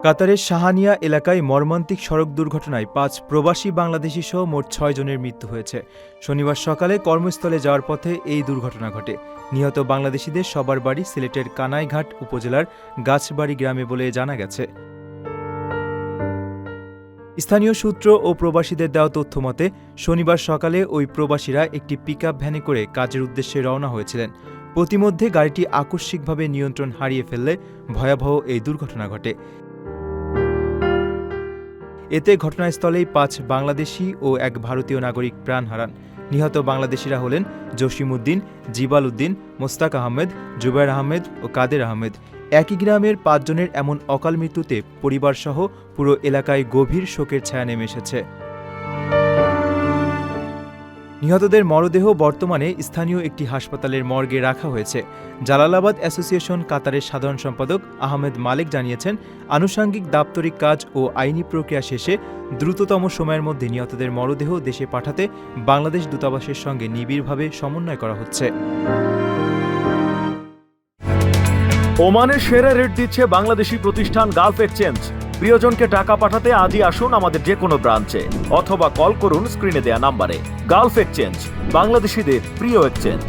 কাতারের শাহানিয়া এলাকায় মর্মান্তিক সড়ক দুর্ঘটনায় ৫ প্রবাসী বাংলাদেশি সহ মোট ৬ জনের মৃত্যু হয়েছে। শনিবার সকালে কর্মস্থলে যাওয়ার পথে এই দুর্ঘটনা ঘটে। নিহত বাংলাদেশিদের সবার বাড়ি সিলেটের কানাইঘাট উপজেলার গাছবাড়ি গ্রামে বলে জানা গেছে। স্থানীয় সূত্র ও প্রবাসীদের দেওয়া তথ্য মতে শনিবার সকালে ওই প্রবাসীরা একটি পিকআপ ভ্যানে করে কাজের উদ্দেশ্যে রওনা হয়েছিলেন। পথিমধ্যে গাড়িটি আকস্মিকভাবে নিয়ন্ত্রণ হারিয়ে ফেললে ভয়াবহ এই দুর্ঘটনা ঘটে। এতে ঘটনাস্থলেই ৫ বাংলাদেশি ও এক ভারতীয় নাগরিক প্রাণ হারান। নিহত বাংলাদেশিরা হলেন জসিমউদ্দিন, জিবাল উদ্দিন, মোস্তাক আহমেদ, জুবায়ের আহমেদ ও কাদের আহমেদ। একই গ্রামের ৫ জনের এমন অকাল মৃত্যুতে পরিবারসহ পুরো এলাকায় গভীর শোকের ছায়া নেমে এসেছে। নিহতদের মরদেহ বর্তমানে স্থানীয় একটি হাসপাতালের মর্গে রাখা হয়েছে। জালালাবাদ অ্যাসোসিয়েশন কাতারের সাধারণ সম্পাদক আহমেদ মালেক জানিয়েছেন, আনুষঙ্গিক দাপ্তরিক কাজ ও আইনি প্রক্রিয়া শেষে দ্রুততম সময়ের মধ্যে নিহতদের মরদেহ দেশে পাঠাতে বাংলাদেশ দূতাবাসের সঙ্গে নিবিড়ভাবে সমন্বয় করা হচ্ছে। ওমানে সেরা রেট দিচ্ছে বাংলাদেশি প্রতিষ্ঠান গালফ এক্সচেঞ্জ। প্রিয়জনকে টাকা পাঠাতে আজই আসুন আমাদের যে কোনো ব্রাঞ্চে অথবা কল করুন স্ক্রিনে দেয়া নাম্বারে। গালফ এক্সচেঞ্জ, বাংলাদেশিদের প্রিয় এক্সচেঞ্জ।